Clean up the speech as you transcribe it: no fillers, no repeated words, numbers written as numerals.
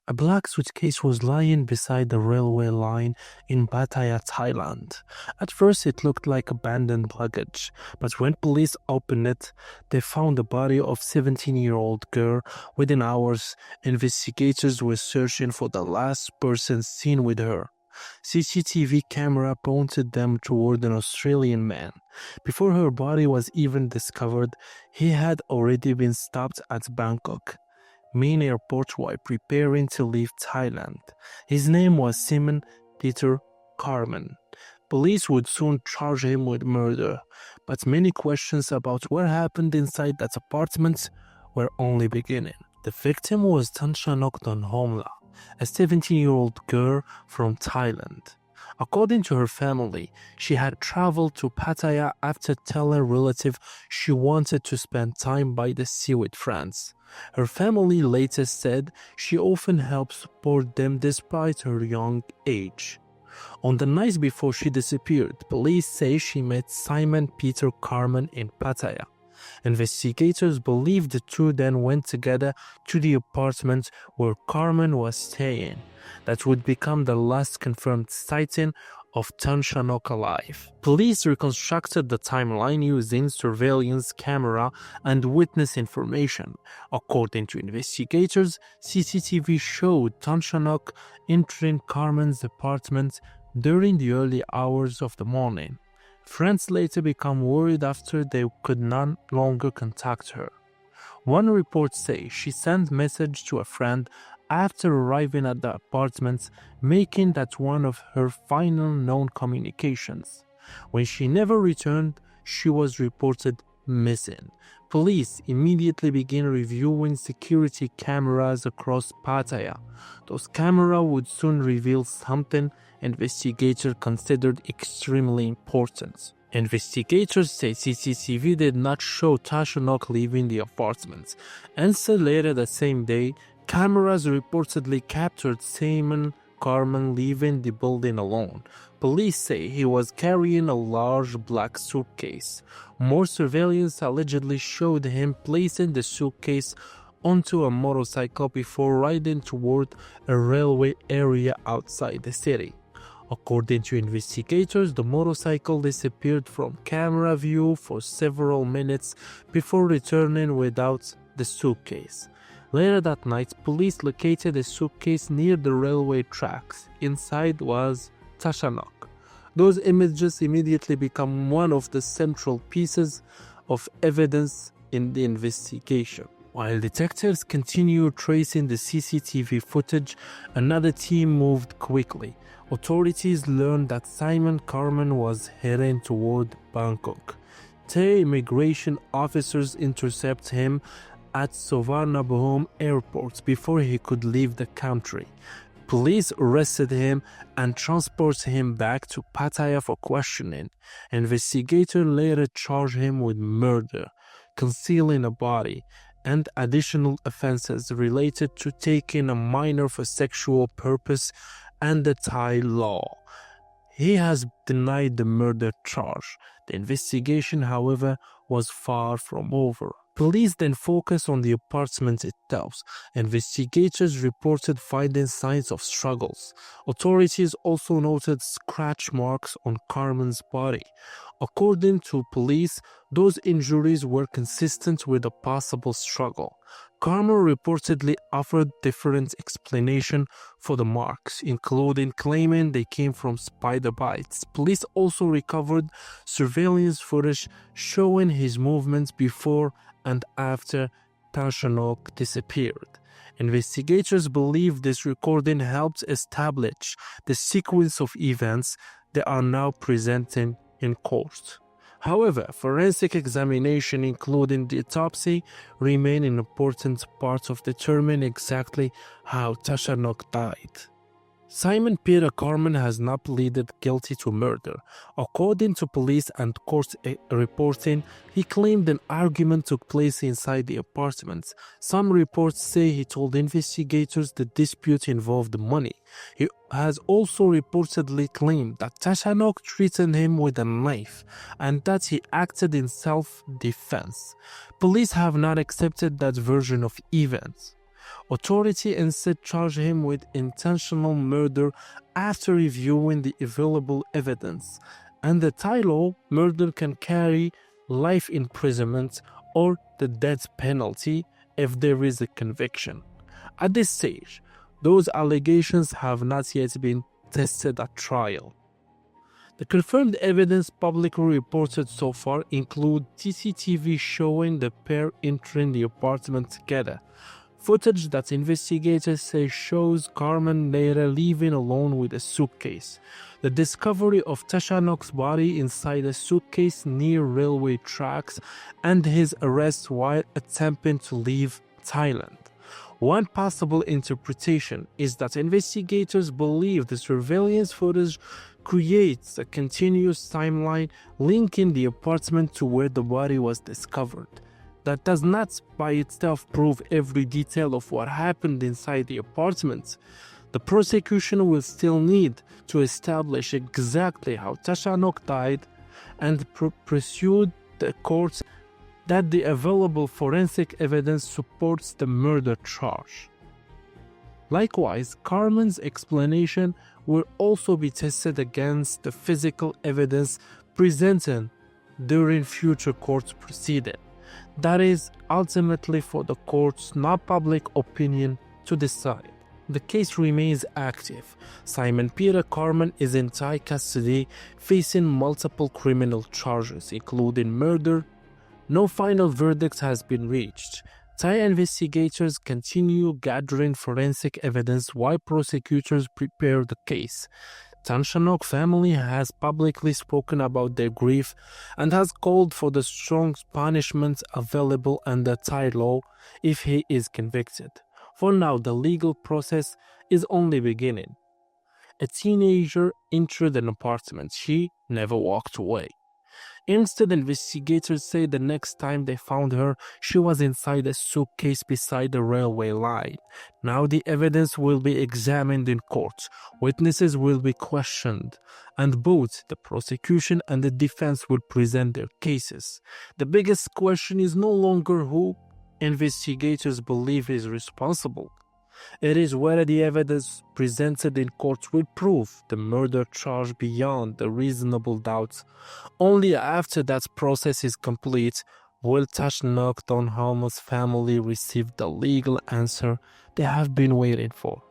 A black suitcase was lying beside the railway line in Pattaya, Thailand. At first, it looked like abandoned luggage, but when police opened it, they found the body of a 17-year-old girl. Within hours, investigators were searching for the last person seen with her. CCTV camera pointed them toward an Australian man. Before her body was even discovered, he had already been stopped at Bangkok main airport while preparing to leave Thailand. His name was Simon Peter Carman. Police would soon charge him with murder, but many questions about what happened inside that apartment were only beginning. The victim was Tunchanok Donhomla, a 17-year-old girl from Thailand. According to her family, she had traveled to Pattaya after telling relatives she wanted to spend time by the sea with friends. Her family later said she often helped support them despite her young age. On the night before she disappeared, police say she met Simon Peter Carman in Pattaya. Investigators believe the two then went together to the apartment where Carman was staying. That would become the last confirmed sighting of Tunchanok alive. Police reconstructed the timeline using surveillance camera and witness information. According to investigators, CCTV showed Tunchanok entering Carman's apartment during the early hours of the morning. Friends later became worried after they could no longer contact her. One report says she sent a message to a friend after arriving at the apartment, making that one of her final known communications. When she never returned, she was reported missing. Police immediately began reviewing security cameras across Pattaya. Those cameras would soon reveal something investigators considered extremely important. Investigators say CCTV did not show Tunchanok leaving the apartment, and so later that same day, cameras reportedly captured Simon Carman leaving the building alone. Police say he was carrying a large black suitcase. More surveillance allegedly showed him placing the suitcase onto a motorcycle before riding toward a railway area outside the city. According to investigators, the motorcycle disappeared from camera view for several minutes before returning without the suitcase. Later that night, police located a suitcase near the railway tracks. Inside was Tunchanok. Those images immediately become one of the central pieces of evidence in the investigation. While detectives continued tracing the CCTV footage, another team moved quickly. Authorities learned that Simon Carman was heading toward Bangkok. Thai immigration officers intercept him at Suvarnabhumi Airport before he could leave the country. Police arrested him and transported him back to Pattaya for questioning. Investigators later charged him with murder, concealing a body, and additional offenses related to taking a minor for sexual purpose under Thai law. He has denied the murder charge. The investigation, however, was far from over. Police then focused on the apartment itself. Investigators reported finding signs of struggles. Authorities also noted scratch marks on Carman's body. According to police, those injuries were consistent with a possible struggle. Carman reportedly offered different explanations for the marks, including claiming they came from spider bites. Police also recovered surveillance footage showing his movements before and after Tunchanok disappeared. Investigators believe this recording helped establish the sequence of events they are now presenting in court. However, forensic examination, including the autopsy, remain an important part of determining exactly how Tunchanok died. Simon Peter Carman has not pleaded guilty to murder. According to police and court reporting, he claimed an argument took place inside the apartment. Some reports say he told investigators the dispute involved money. He has also reportedly claimed that Tunchanok threatened him with a knife and that he acted in self-defense. Police have not accepted that version of events. Authority instead charged him with intentional murder after reviewing the available evidence. Under Thai law, murder can carry life imprisonment or the death penalty if there is a conviction. At this stage, those allegations have not yet been tested at trial. The confirmed evidence publicly reported so far include CCTV showing the pair entering the apartment together, footage that investigators say shows Carman later leaving alone with a suitcase, the discovery of Tunchanok's body inside a suitcase near railway tracks, and his arrest while attempting to leave Thailand. One possible interpretation is that investigators believe the surveillance footage creates a continuous timeline linking the apartment to where the body was discovered. That does not by itself prove every detail of what happened inside the apartment. The prosecution will still need to establish exactly how Tunchanok died and pursue the courts that the available forensic evidence supports the murder charge. Likewise, Carman's explanation will also be tested against the physical evidence presented during future court proceedings. That is ultimately for the court's not public opinion to decide. The case remains active. Simon Peter Carman is in Thai custody facing multiple criminal charges, including murder. No final verdict has been reached. Thai investigators continue gathering forensic evidence while prosecutors prepare the case. Tunchanok family has publicly spoken about their grief and has called for the strong punishment available under Thai law if he is convicted. For now, the legal process is only beginning. A teenager entered an apartment. She never walked away. Instead, investigators say the next time they found her, she was inside a suitcase beside the railway line. Now the evidence will be examined in court. Witnesses will be questioned, and both the prosecution and the defense will present their cases. The biggest question is no longer who investigators believe is responsible. It is whether the evidence presented in court will prove the murder charge beyond a reasonable doubt. Only after that process is complete will Tunchanok Donhomla's family receive the legal answer they have been waiting for.